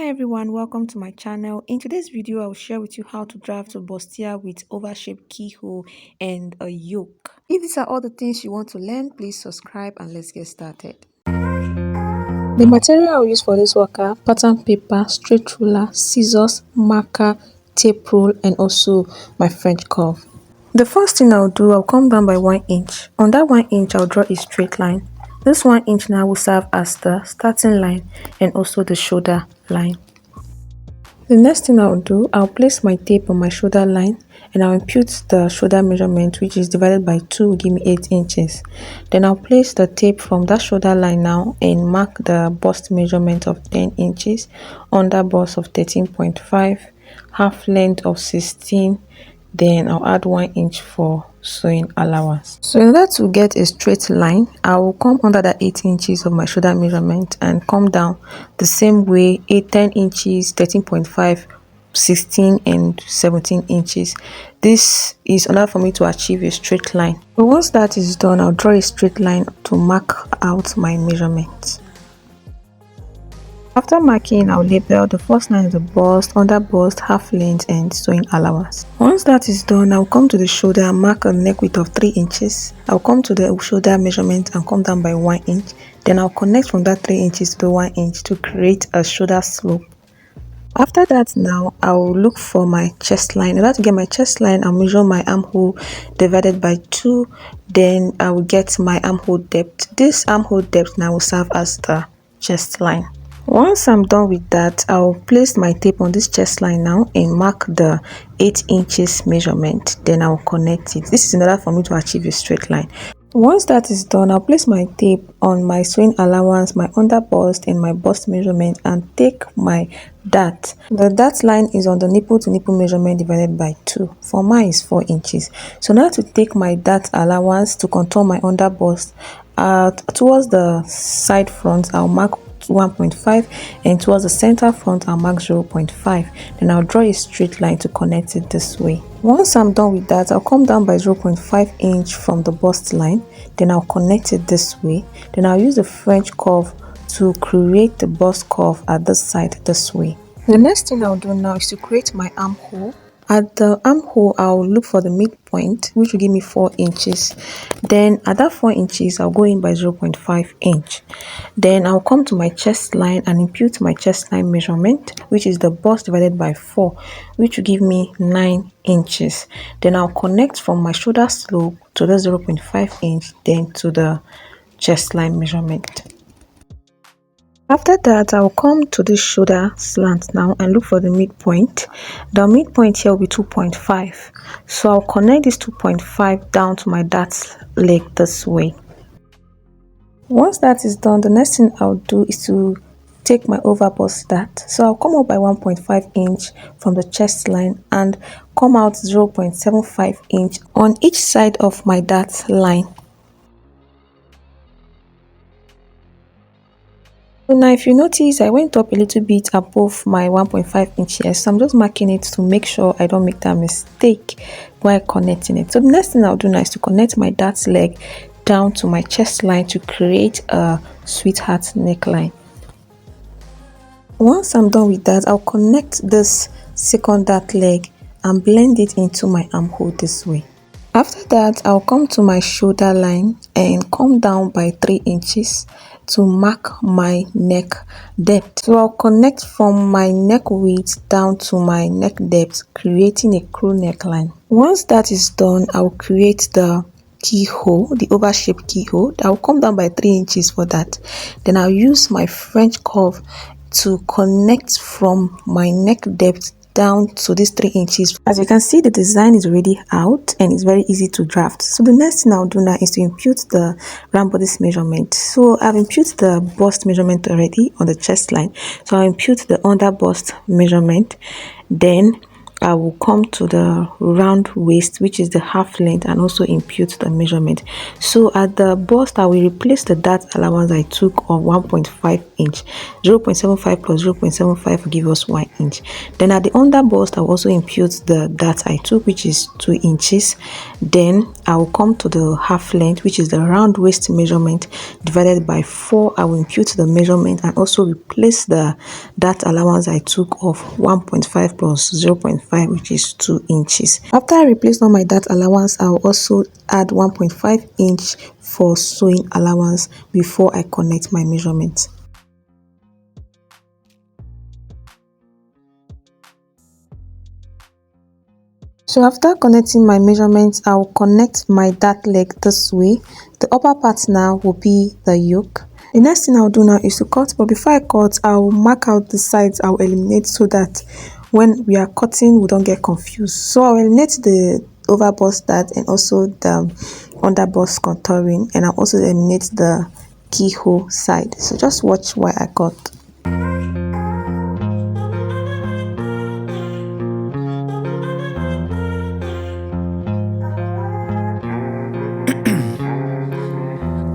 Hi everyone, welcome to my channel. In today's video, I'll share with you how to draft a bustier with oval-shaped keyhole and a yoke. If these are all the things you want to learn, please subscribe and let's get started. The material I'll use for this work are pattern paper, straight ruler, scissors, marker, tape roll, and also my French curve. The first thing I'll do, I'll come down by 1 inch. On that 1 inch, I'll draw a straight line. This 1 inch now will serve as the starting line and also the shoulder line. The next thing I'll do, I'll place my tape on my shoulder line and I'll impute the shoulder measurement, which is divided by 2 will give me 8 inches. Then I'll place the tape from that shoulder line now and mark the bust measurement of 10 inches, under bust of 13.5, half length of 16, then I'll add 1 inch for sewing allowance. So in order to get a straight line, I will come under the 8 inches of my shoulder measurement and come down the same way, 10 inches, 13.5, 16 and 17 inches. This is in order for me to achieve a straight line. But once that is done, I'll draw a straight line to mark out my measurements. After marking, I'll label the first line is the bust, under bust, half length and sewing allowance. Once that is done, I'll come to the shoulder and mark a neck width of 3 inches. I'll come to the shoulder measurement and come down by 1 inch. Then I'll connect from that 3 inches to the 1 inch to create a shoulder slope. After that, now I'll look for my chest line. In order to get my chest line, I'll measure my armhole divided by 2. Then I will get my armhole depth. This armhole depth now will serve as the chest line. Once I'm done with that, I'll place my tape on this chest line now and mark the 8 inches measurement. Then I'll connect it. This is in order for me to achieve a straight line. Once that is done, I'll place my tape on my sewing allowance, my under bust and my bust measurement and take my dart. The dart line is on the nipple to nipple measurement divided by 2. For mine is 4 inches. So now to take my dart allowance to contour my under bust, towards the side front, I'll mark 1.5 and towards the center front I'll mark 0.5. Then I'll draw a straight line to connect it this way. Once I'm done with that, I'll come down by 0.5 inch from the bust line. Then I'll connect it this way. Then I'll use the French curve to create the bust curve at this side this way. The next thing I'll do now is to create my armhole. At the armhole, I'll look for the midpoint, which will give me 4 inches. Then at that 4 inches, I'll go in by 0.5 inch. Then I'll come to my chest line and impute my chest line measurement, which is the bust divided by 4, which will give me 9 inches. Then I'll connect from my shoulder slope to the 0.5 inch, then to the chest line measurement. After that, I'll come to this shoulder slant now and look for the midpoint. The midpoint here will be 2.5. So I'll connect this 2.5 down to my dart leg this way. Once that is done, the next thing I'll do is to take my over bust dart. So I'll come up by 1.5 inch from the chest line and come out 0.75 inch on each side of my dart line. So now if you notice, I went up a little bit above my 1.5 inch here, so I'm just marking it to make sure I don't make that mistake while connecting it. So the next thing I'll do now is to connect my dart leg down to my chest line to create a sweetheart neckline. Once I'm done with that, I'll connect this second dart leg and blend it into my armhole this way. After that, I'll come to my shoulder line and come down by 3 inches to mark my neck depth. So I'll connect from my neck width down to my neck depth, creating a crew neckline. Once that is done, I'll create the keyhole, the oval-shaped keyhole. I'll come down by 3 inches for that. Then I'll use my French curve to connect from my neck depth down to these 3 inches. As you can see, the design is already out and it's very easy to draft. So the next thing I'll do now is to impute the round bodice measurement. So I've imputed the bust measurement already on the chest line. So I'll impute the under bust measurement. Then I will come to the round waist, which is the half length, and also impute the measurement. So at the bust, I will replace the dart allowance I took of 1.5 inch. 0.75 plus 0.75 will give us 1 inch. Then at the under bust, I will also impute the dart I took, which is 2 inches. Then I will come to the half length, which is the round waist measurement, divided by 4. I will impute the measurement and also replace the dart allowance I took of 1.5 plus 0.5, which is 2 inches. After I replace all my dart allowance, I will also add 1.5 inch for sewing allowance before I connect my measurement. So after connecting my measurements, I will connect my dart leg this way. The upper part now will be the yoke. The next thing I'll do now is to cut, but before I cut, I'll mark out the sides I'll eliminate so that when we are cutting, we don't get confused. So I'll eliminate the over bust dart and also the under bust contouring, and I'll also eliminate the keyhole side. So just watch why I cut.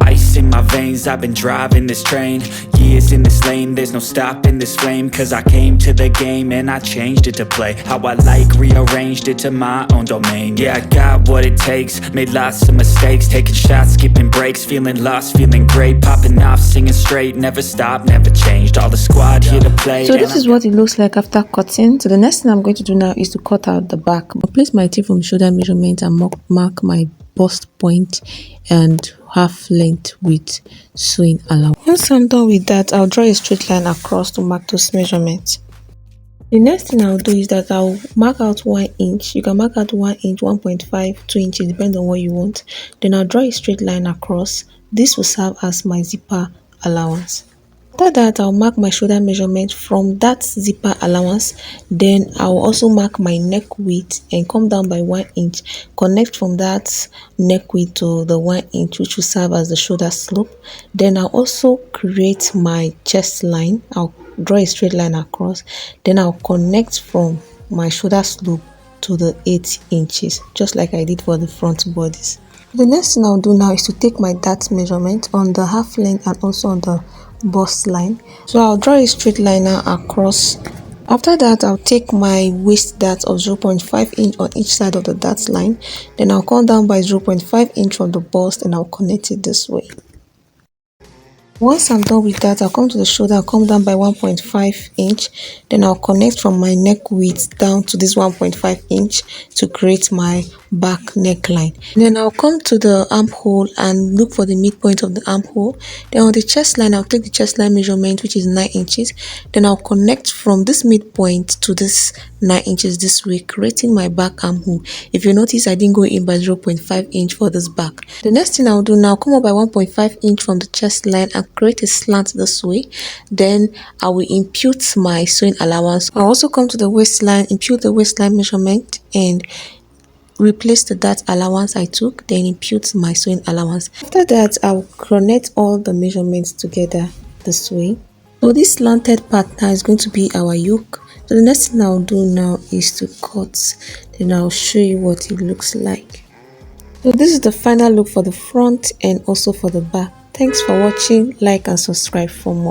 Ice in my veins, I've been driving this train. Years in this lane, there's no stopping this flame. Cause I came to the game and I changed it to play how I like, rearranged it to my own domain. Yeah, I got what it takes, made lots of mistakes, taking shots, skipping breaks, feeling lost, feeling great, popping off, singing straight, never stopped, never changed. All the squad here to play. So this is what it looks like after cutting. So the next thing I'm going to do now is to cut out the back. I'll place my tape from shoulder measurement and mark my bust point and half length with sewing allowance. Once I'm done with that, I'll draw a straight line across to mark those measurements. The next thing I'll do is that I'll mark out 1 inch. You can mark out 1 inch, 1.5, 2 inches, depending on what you want. Then I'll draw a straight line across. This will serve as my zipper allowance. After that, I'll mark my shoulder measurement from that zipper allowance. Then I'll also mark my neck width and come down by 1 inch. Connect from that neck width to the 1 inch, which will serve as the shoulder slope. Then I'll also create my chest line. I'll draw a straight line across. Then I'll connect from my shoulder slope to the 8 inches, just like I did for the front bodies. The next thing I'll do now is to take my dart measurement on the half length and also on the bust line. So I'll draw a straight line now across. After that, I'll take my waist dart of 0.5 inch on each side of the dart line. Then I'll come down by 0.5 inch from the bust and I'll connect it this way. Once I'm done with that, I'll come to the shoulder, I'll come down by 1.5 inch. Then I'll connect from my neck width down to this 1.5 inch to create my back neckline. Then I'll come to the armhole and look for the midpoint of the armhole. Then on the chest line, I'll take the chest line measurement, which is 9 inches. Then I'll connect from this midpoint to this 9 inches this way, creating my back armhole. If you notice, I didn't go in by 0.5 inch for this back. The next thing I'll do now, come up by 1.5 inch from the chest line and create a slant this way. Then I will impute my sewing allowance. I'll also come to the waistline, impute the waistline measurement and replace the dart allowance I took, then impute my sewing allowance. After that, I'll connect all the measurements together this way. So this slanted part now is going to be our yoke. So the next thing I'll do now is to cut. Then I'll show you what it looks like. So this is the final look for the front and also for the back. Thanks for watching. Like and subscribe for more.